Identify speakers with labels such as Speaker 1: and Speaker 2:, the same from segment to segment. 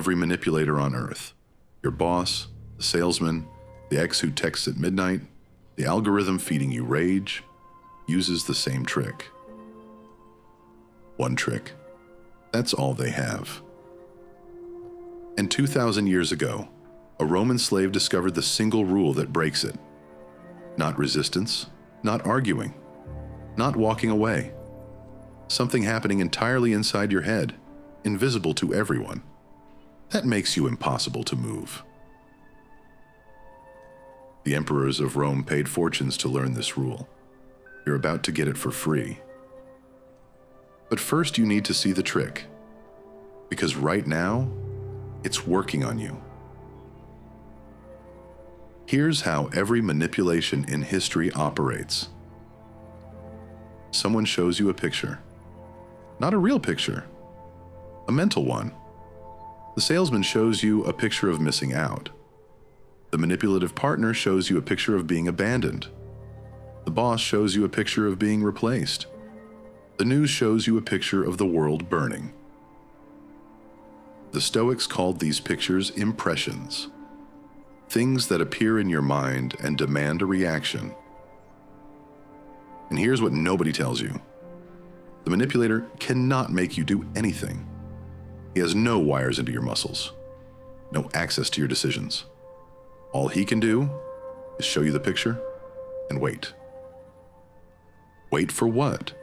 Speaker 1: every manipulator on earth. Your boss, the salesman, the ex who texts at midnight, the algorithm feeding you rage, uses the same trick. One trick. That's all they have. And 2,000 years ago, a Roman slave discovered the single rule that breaks it. Not resistance, not arguing, not walking away. Something happening entirely inside your head, invisible to everyone. That makes you impossible to move. The emperors of Rome paid fortunes to learn this rule. You're about to get it for free. But first you need to see the trick, because right now, it's working on you. Here's how every manipulation in history operates. Someone shows you a picture. Not a real picture, a mental one. The salesman shows you a picture of missing out. The manipulative partner shows you a picture of being abandoned. The boss shows you a picture of being replaced. The news shows you a picture of the world burning. The Stoics called these pictures impressions, things that appear in your mind and demand a reaction. And here's what nobody tells you. The manipulator cannot make you do anything. He has no wires into your muscles, no access to your decisions. All he can do is show you the picture and wait. Wait for what?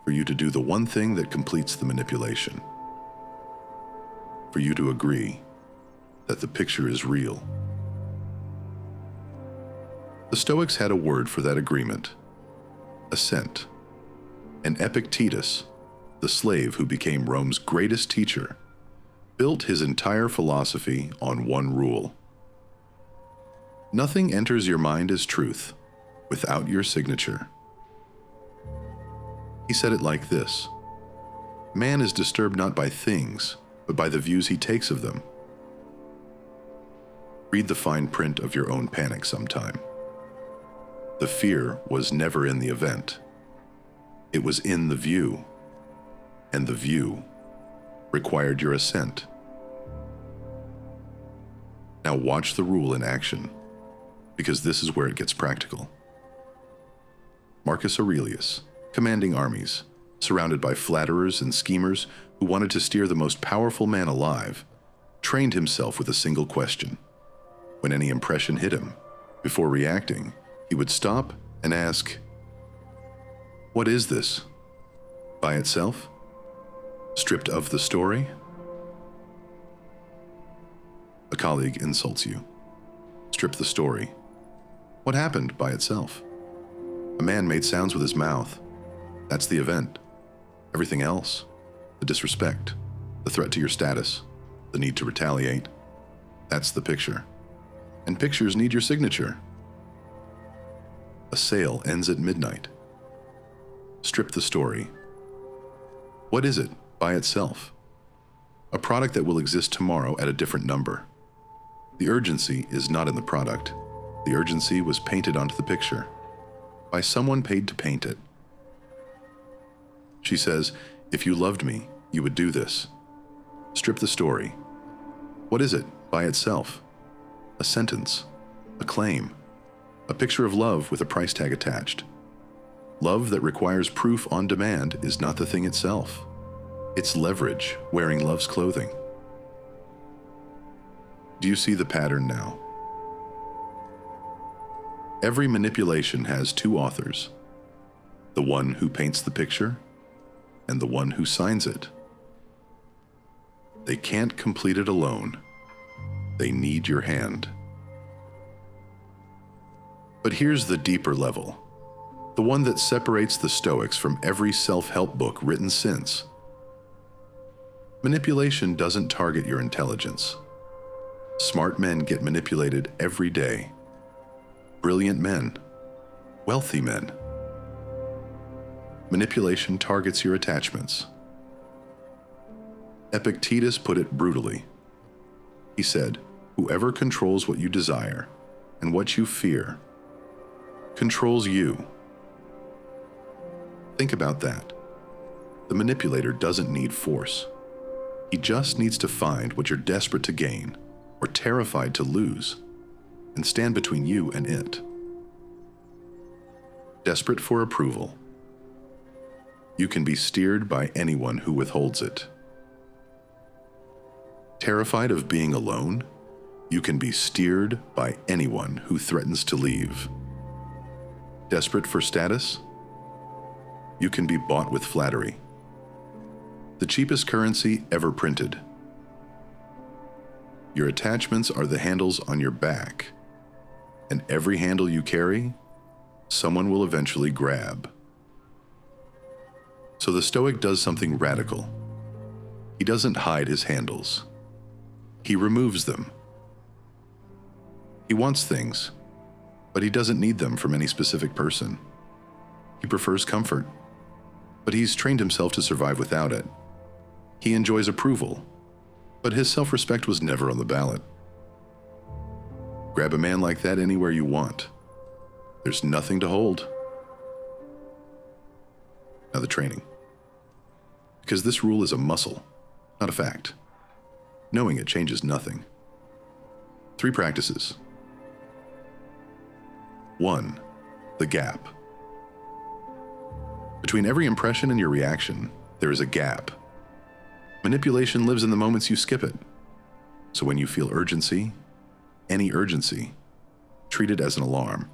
Speaker 1: For you to do the one thing that completes the manipulation. For you to agree that the picture is real. The Stoics had a word for that agreement: assent. And Epictetus, the slave who became Rome's greatest teacher, built his entire philosophy on one rule. Nothing enters your mind as truth without your signature. He said it like this: man is disturbed not by things, but by the views he takes of them. Read the fine print of your own panic sometime. The fear was never in the event. It was in the view, and the view required your assent. Now watch the rule in action, because this is where it gets practical. Marcus Aurelius, commanding armies, surrounded by flatterers and schemers who wanted to steer the most powerful man alive, trained himself with a single question. When any impression hit him, before reacting, he would stop and ask, "What is this? By itself? Stripped of the story?" A colleague insults you. Strip the story. What happened by itself? A man made sounds with his mouth. That's the event. Everything else, the disrespect, the threat to your status, the need to retaliate, that's the picture. And pictures need your signature. A sale ends at midnight. Strip the story. What is it by itself? A product that will exist tomorrow at a different number. The urgency is not in the product. The urgency was painted onto the picture by someone paid to paint it. She says, "If you loved me, you would do this." Strip the story. What is it by itself? A sentence, a claim, a picture of love with a price tag attached. Love that requires proof on demand is not the thing itself. It's leverage wearing love's clothing. Do you see the pattern now? Every manipulation has two authors: the one who paints the picture and the one who signs it. They can't complete it alone. They need your hand. But here's the deeper level, the one that separates the Stoics from every self-help book written since. Manipulation doesn't target your intelligence. Smart men get manipulated every day. Brilliant men, wealthy men. Manipulation targets your attachments. Epictetus put it brutally. He said, "Whoever controls what you desire and what you fear controls you." Think about that. The manipulator doesn't need force. He just needs to find what you're desperate to gain or terrified to lose and stand between you and it. Desperate for approval. You can be steered by anyone who withholds it. Terrified of being alone, you can be steered by anyone who threatens to leave. Desperate for status, you can be bought with flattery. The cheapest currency ever printed. Your attachments are the handles on your back, and every handle you carry, someone will eventually grab. So the Stoic does something radical. He doesn't hide his handles. He removes them. He wants things, but he doesn't need them from any specific person. He prefers comfort, but he's trained himself to survive without it. He enjoys approval, but his self-respect was never on the ballot. Grab a man like that anywhere you want. There's nothing to hold. Now the training. Because this rule is a muscle, not a fact. Knowing it changes nothing. 3 practices. 1. The gap. Between every impression and your reaction, there is a gap. Manipulation lives in the moments you skip it. So when you feel urgency, any urgency, treat it as an alarm.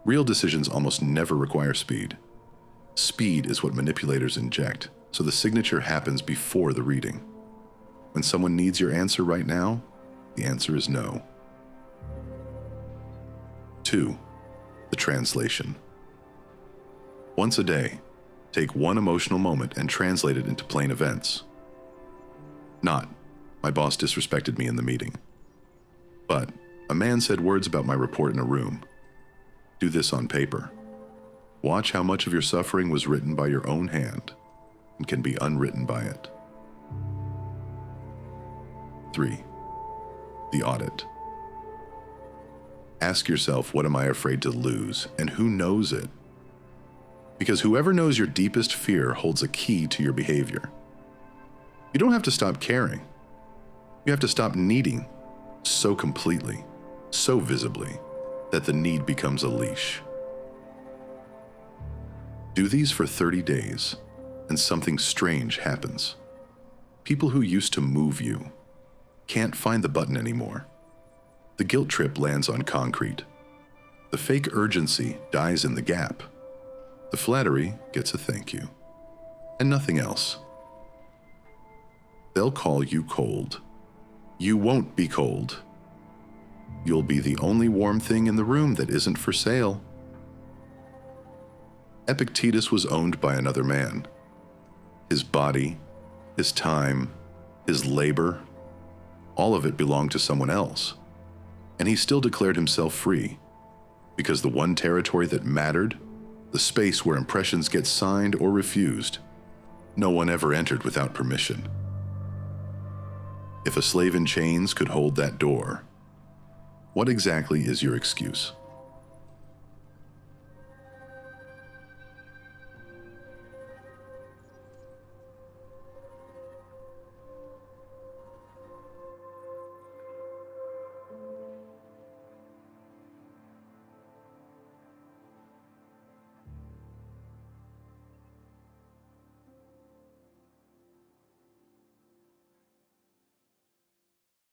Speaker 1: Real decisions almost never require speed. Speed is what manipulators inject, so the signature happens before the reading. When someone needs your answer right now, the answer is no. 2. The translation. Once a day, take one emotional moment and translate it into plain events. Not, my boss disrespected me in the meeting. But, a man said words about my report in a room. Do this on paper. Watch how much of your suffering was written by your own hand and can be unwritten by it. 3. The audit. Ask yourself, what am I afraid to lose, and who knows it? Because whoever knows your deepest fear holds a key to your behavior. You don't have to stop caring. You have to stop needing so completely, so visibly, that the need becomes a leash. Do these for 30 days, and something strange happens. People who used to move you can't find the button anymore. The guilt trip lands on concrete. The fake urgency dies in the gap. The flattery gets a thank you, and nothing else. They'll call you cold. You won't be cold. You'll be the only warm thing in the room that isn't for sale. Epictetus was owned by another man. His body, his time, his labor, all of it belonged to someone else. And he still declared himself free, because the one territory that mattered, the space where impressions get signed or refused, no one ever entered without permission. If a slave in chains could hold that door, what exactly is your excuse?